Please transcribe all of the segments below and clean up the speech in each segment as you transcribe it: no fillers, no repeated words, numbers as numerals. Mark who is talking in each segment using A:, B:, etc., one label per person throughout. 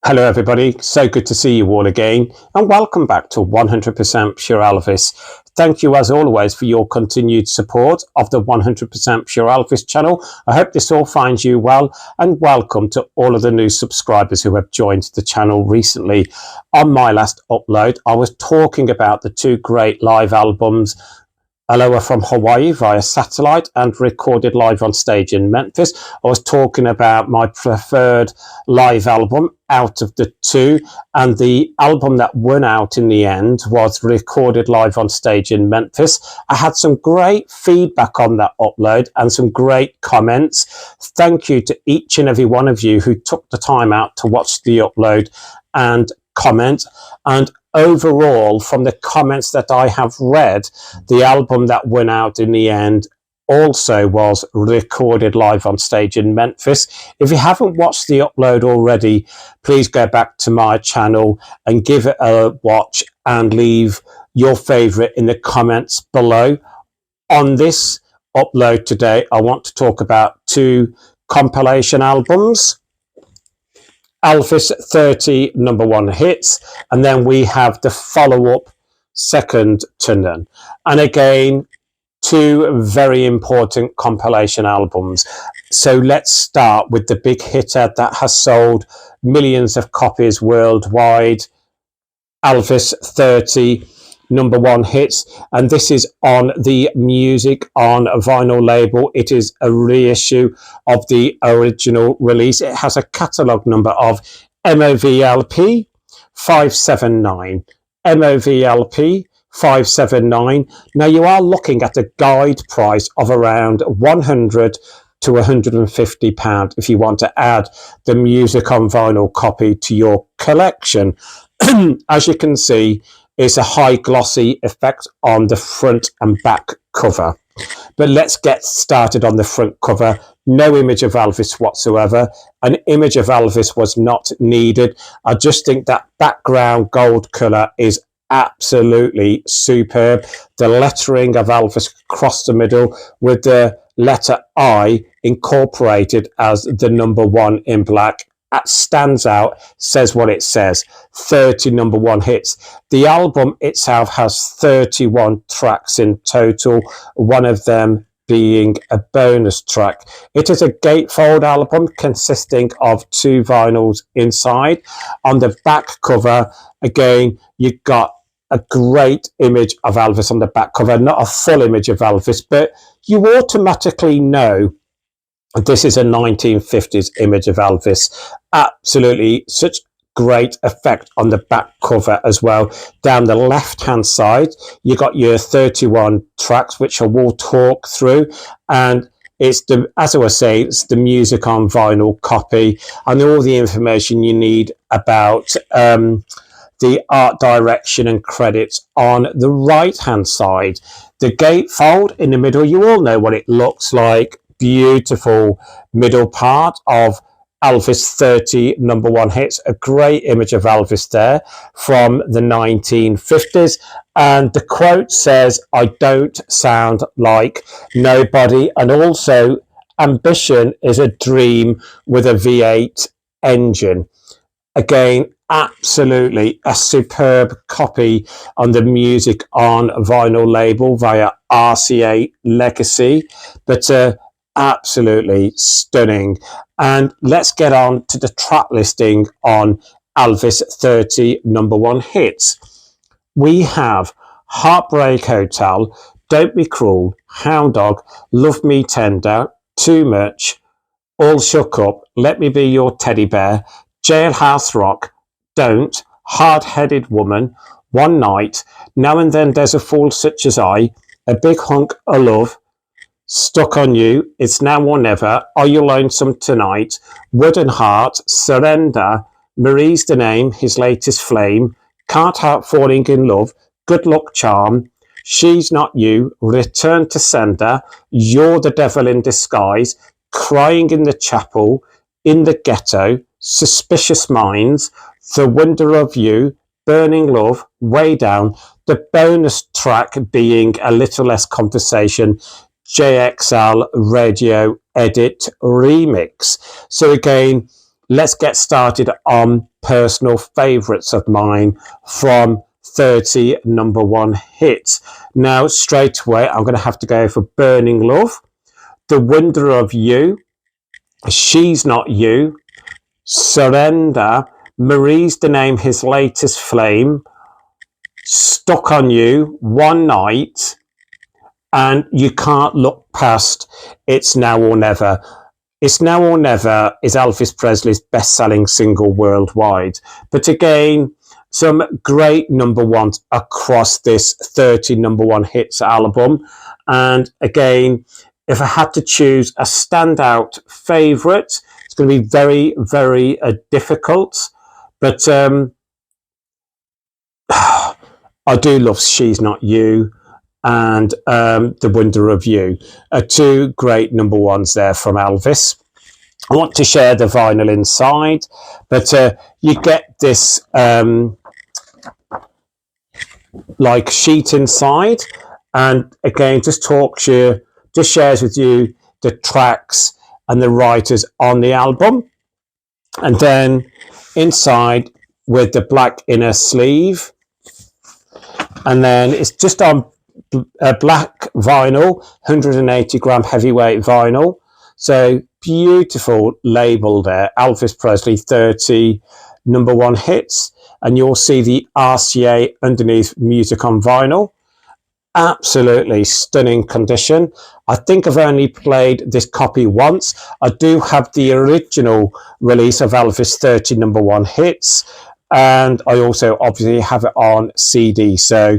A: Hello, everybody. So good to see you all again, and welcome back to 100% Pure Elvis. Thank you, as always, for your continued support of the 100% Pure Elvis channel. I hope this all finds you well, and welcome to all of the new subscribers who have joined the channel recently. On my last upload, I was talking about the two great live albums, Aloha from Hawaii via satellite and recorded live on stage in Memphis. I was talking about my preferred live album out of the two, and the album that won out in the end was recorded live on stage in Memphis. I had some great feedback on that upload and some great comments. Thank you to each and every one of you who took the time out to watch the upload and comment. And overall, from the comments that I have read, the album that went out in the end also was recorded live on stage in Memphis. If you haven't watched the upload already, please go back to my channel and give it a watch and leave your favorite in the comments below. On this upload today, I want to talk about two compilation albums. Elvis 30 number one hits, and then we have the follow-up, Second to None. And again, two very important compilation albums. So let's start with the big hitter that has sold millions of copies worldwide, Elvis 30 number one hits, and this is on the Music on Vinyl label. It is a reissue of the original release. It has a catalogue number of MOVLP 579. MOVLP 579. Now you are looking at a guide price of around 100 to £150 if you want to add the Music on Vinyl copy to your collection. As you can see, it's a high glossy effect on the front and back cover. But let's get started on the front cover. No image of Elvis whatsoever. An image of Elvis was not needed. I just think that background gold colour is absolutely superb. The lettering of Elvis across the middle with the letter I incorporated as the number one in black. That stands out, says what it says. 30 number one hits. The album itself has 31 tracks in total, one of them being a bonus track. It is a gatefold album consisting of two vinyls inside. On the back cover, again, you've got a great image of Elvis on the back cover, not a full image of Elvis, but you automatically know this is a 1950s image of Elvis. Absolutely such great effect on the back cover as well. Down the left hand side, you got your 31 tracks, which I will talk through, and it's the, as I was saying, it's the Music on Vinyl copy and all the information you need about the art direction and credits on the right hand side. The gatefold in the middle, you all know what it looks like. Beautiful middle part of Elvis 30 number one hits. A great image of Elvis there from the 1950s. And the quote says, "I don't sound like nobody." And also, ambition is a dream with a V8 engine. Again, absolutely a superb copy on the Music on Vinyl label via RCA Legacy. But absolutely stunning. And let's get on to the track listing on Elvis 30 number one hits. We have Heartbreak Hotel, Don't Be Cruel, Hound Dog, Love Me Tender, Too Much, All Shook Up, Let Me Be Your Teddy Bear, Jailhouse Rock, Don't, Hard-Headed Woman, One Night, Now and Then There's a Fool Such as I, A Big Hunk of Love, Stuck on You, It's Now or Never, Are You Lonesome Tonight, Wooden Heart, Surrender, Marie's the Name, His Latest Flame, Can't Help Falling in Love, Good Luck Charm, She's Not You, Return to Sender, You're the Devil in Disguise, Crying in the Chapel, In the Ghetto, Suspicious Minds, The Wonder of You, Burning Love, Way Down, the bonus track being A Little Less Conversation, JXL Radio Edit Remix. So again, let's get started on personal favourites of mine from 30 number one hits. Now, straight away, I'm going to have to go for Burning Love, The Wonder of You, She's Not You, Surrender, Marie's the Name, His Latest Flame, Stuck on You, One Night, and You Can't Look Past It's Now or Never. It's Now or Never is Elvis Presley's best-selling single worldwide. But again, some great number ones across this 30 number one hits album. And again, if I had to choose a standout favourite, it's going to be very, very difficult. But I do love She's Not You and The Wonder of You. Two great number ones there from Elvis. I want to share the vinyl inside, but you get this like sheet inside, and again just shares with you the tracks and the writers on the album, and then inside with the black inner sleeve, and then it's just on a black vinyl, 180 gram heavyweight vinyl. So beautiful label there, Elvis Presley 30 number one hits, and you'll see the RCA underneath, Music on Vinyl. Absolutely stunning condition. I think I've only played this copy once. I do have the original release of Elvis 30 number one hits, and I also obviously have it on CD. So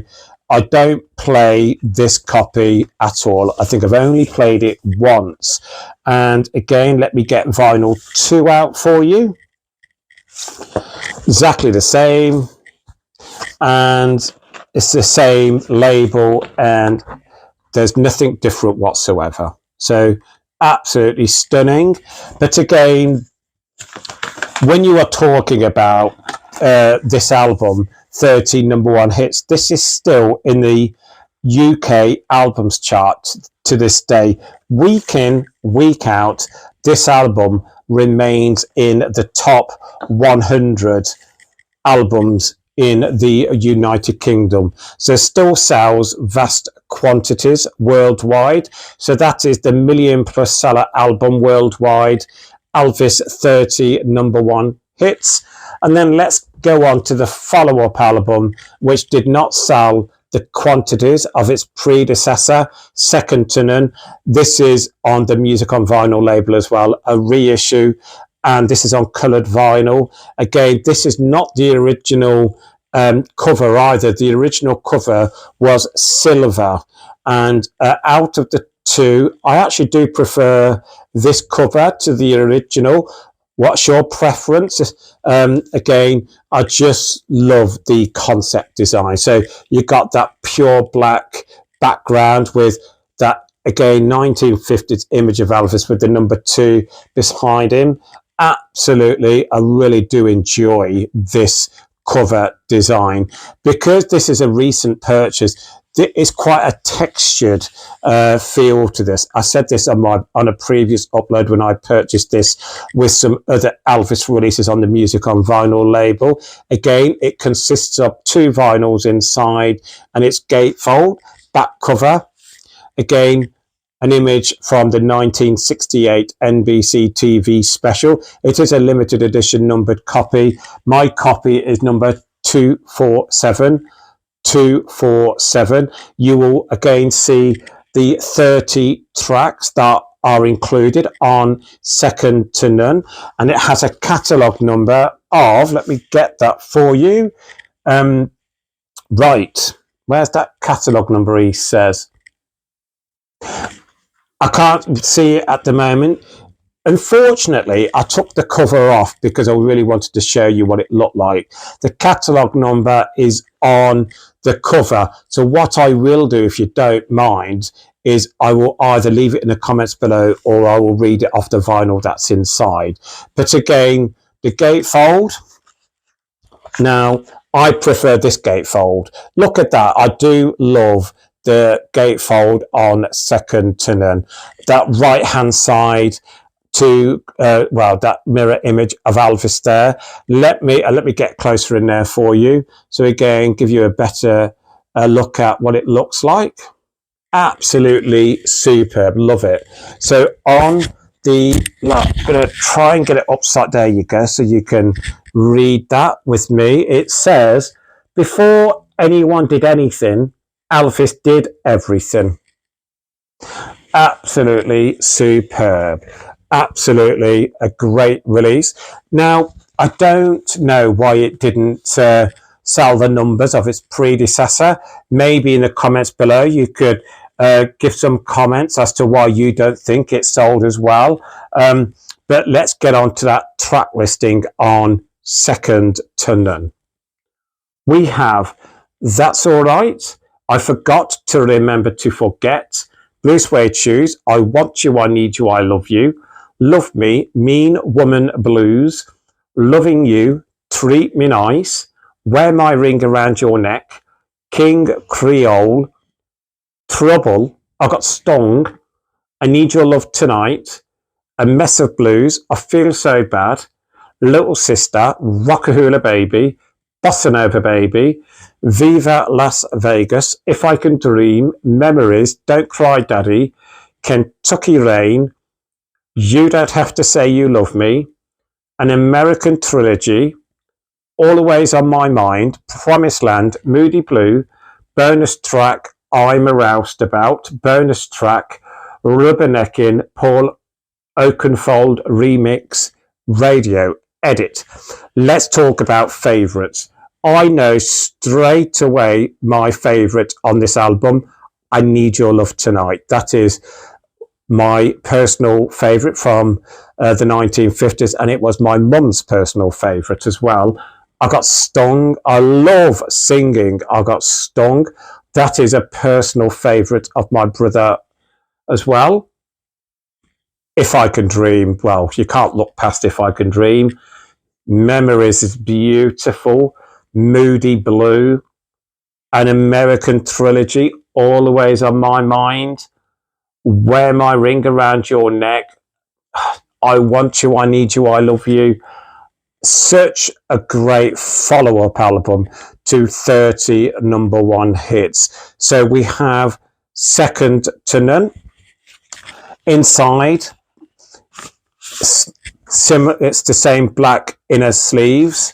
A: I don't play this copy at all. I think I've only played it once. And again, let me get vinyl 2 out for you. Exactly the same. And it's the same label, and there's nothing different whatsoever. So absolutely stunning. But again, when you are talking about this album, 30 number one hits, this is still in the UK albums chart to this day. Week in, week out, this album remains in the top 100 albums in the United Kingdom. So still sells vast quantities worldwide. So that is the million plus seller album worldwide, Elvis 30 number one hits. And then let's go on to the follow-up album, which did not sell the quantities of its predecessor, Second to None. This is on the Music on Vinyl label as well, a reissue, and this is on coloured vinyl. Again, this is not the original cover either. The original cover was silver, and out of the two, I actually do prefer this cover to the original. What's your preference? Again, I just love the concept design. So you got that pure black background with that, again, 1950s image of Elvis with the number 2 behind him. Absolutely, I really do enjoy this cover design. Because this is a recent purchase, it's quite a textured feel to this. I said this on a previous upload when I purchased this with some other Elvis releases on the Music on Vinyl label. Again, it consists of 2 vinyls inside, and it's gatefold, back cover. Again, an image from the 1968 NBC TV special. It is a limited edition numbered copy. My copy is number 247. 247. You will again see the 30 tracks that are included on Second to None, and it has a catalogue number of, let me get that for you. Right, where's that catalogue number? He says, I can't see it at the moment. Unfortunately, I took the cover off because I really wanted to show you what it looked like. The catalogue number is on the cover. So what I will do, if you don't mind, is I will either leave it in the comments below or I will read it off the vinyl that's inside. But again, the gatefold. Now, I prefer this gatefold. Look at that. I do love the gatefold on Second to None. That right-hand side, to well, that mirror image of Elvis there. Let me get closer in there for you. So again, give you a better look at what it looks like. Absolutely superb, love it. So on the, look, I'm going to try and get it upside, there you go, so you can read that with me. It says, before anyone did anything, Elvis did everything. Absolutely superb. Absolutely a great release. Now, I don't know why it didn't sell the numbers of its predecessor. Maybe in the comments below you could give some comments as to why you don't think it sold as well. But let's get on to that track listing on Second to None. We have That's Alright, I Forgot to Remember to Forget, Blue Suede Shoes, I Want You, I Need You, I Love You, Love Me, Mean Woman Blues, Loving You, Treat Me Nice, Wear My Ring Around Your Neck, King Creole, Trouble, I Got Stung, I Need Your Love Tonight, A Mess of Blues, I Feel So Bad, Little Sister, Rockahula Baby, Bossa Nova Baby, Viva Las Vegas, If I Can Dream, Memories, Don't Cry Daddy, Kentucky Rain, You Don't Have to Say You Love Me, An American Trilogy, Always on My Mind, Promised Land, Moody Blue, bonus track, I'm a Roustabout, bonus track, Rubbernecking, Paul Oakenfold remix, radio edit. Let's talk about favourites. I know straight away my favourite on this album, I Need Your Love Tonight. That is my personal favourite from the 1950s, and it was my mum's personal favourite as well. I Got Stung. I love singing I Got Stung. That is a personal favourite of my brother as well. If I Can Dream, well, you can't look past If I Can Dream. Memories is beautiful. Moody Blue, An American Trilogy, Always on My Mind, Wear My Ring Around Your Neck, I Want You, I Need You, I Love You. Such a great follow-up album to 30 number one hits. So we have Second to None. Inside, it's the same black inner sleeves,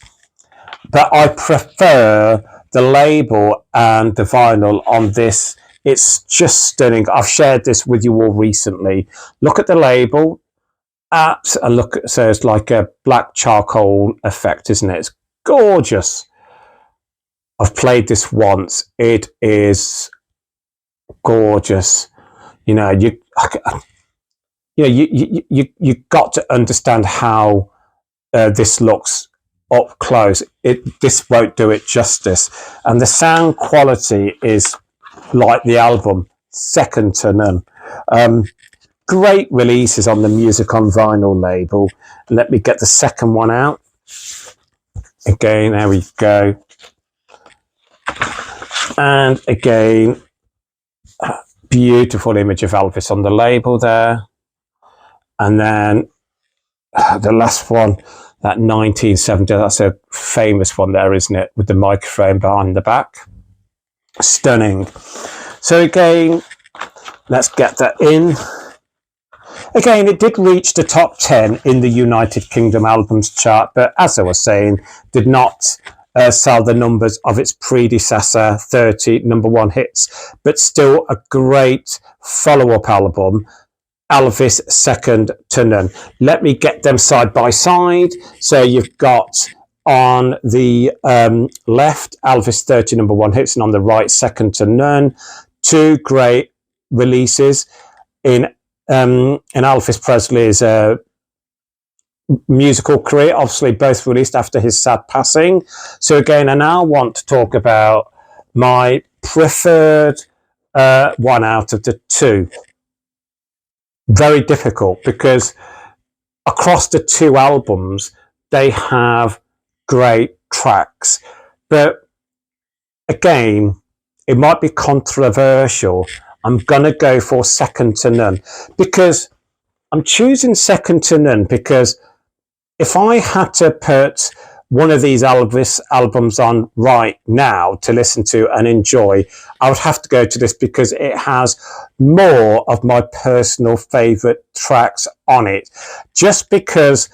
A: but I prefer the label and the vinyl on this. It's just stunning. I've shared this with you all recently. Look at the label. And look, so it's like a black charcoal effect, isn't it? It's gorgeous. I've played this once. It is gorgeous. You know, you got to understand how this looks up close. This won't do it justice, and the sound quality is like the album, second to none. Great releases on the Music on Vinyl label. Let me get the second one out. Again, there we go. And again, beautiful image of Elvis on the label there. And then the last one, that 1970, that's a famous one there, isn't it? With the microphone behind the back. Stunning. So again, let's get that in. Again, it did reach the top 10 in the United Kingdom albums chart, but as I was saying, did not sell the numbers of its predecessor, 30 number one hits, but still a great follow-up album, Elvis Second to None. Let me get them side by side. So you've got on the left, Elvis 30 number one hits, and on the right, Second to None. Two great releases in Elvis Presley's musical career, obviously both released after his sad passing. So again, I now want to talk about my preferred one out of the two. Very difficult, because across the two albums, they have great tracks. But again, it might be controversial. I'm going to go for Second to None, because I'm choosing Second to None because if I had to put one of these Elvis albums on right now to listen to and enjoy, I would have to go to this because it has more of my personal favourite tracks on it. Just because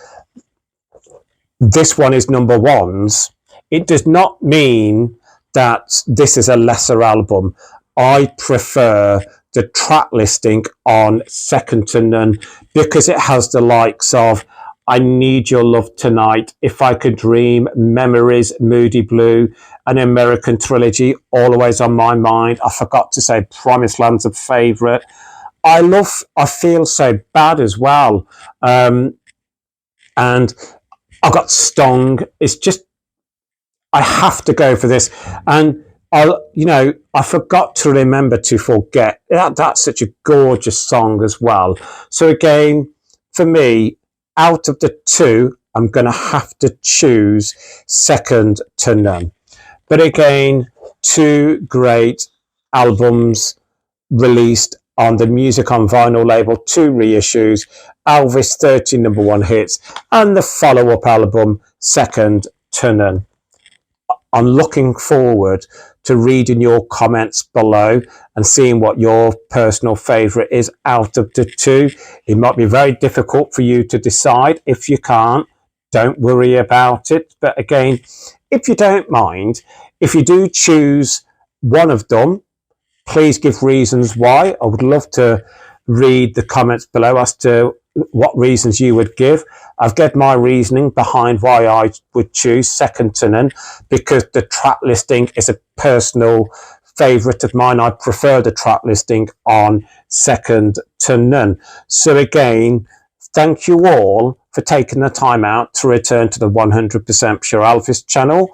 A: this one is number ones, it does not mean that this is a lesser album. I prefer the track listing on Second to None because it has the likes of I Need Your Love Tonight, If I Could Dream, Memories, Moody Blue, An American Trilogy, Always on My Mind. I forgot to say Promised Land's a favourite. I Feel So Bad as well. And I got Stung. It's just, I have to go for this. And I forgot to remember to forget that's such a gorgeous song as well. So again, for me, out of the two, I'm going to have to choose Second to None. But again, two great albums released on the Music on Vinyl label, two reissues, Elvis 30 number one hits, and the follow-up album, Second to None. I'm looking forward to reading your comments below and seeing what your personal favourite is out of the two. It might be very difficult for you to decide. If you can't, don't worry about it. But again, if you don't mind, if you do choose one of them, please give reasons why. I would love to read the comments below as to what reasons you would give. I've given my reasoning behind why I would choose Second to None, because the track listing is a personal favourite of mine. I prefer the track listing on Second to None. So again, thank you all for taking the time out to return to the 100% Pure Elvis channel.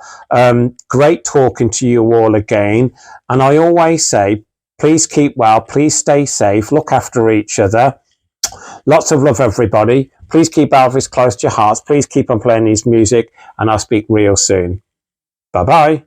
A: Great talking to you all again. And I always say, please keep well, please stay safe, look after each other. Lots of love, everybody. Please keep Elvis close to your hearts. Please keep on playing his music, and I'll speak real soon. Bye-bye.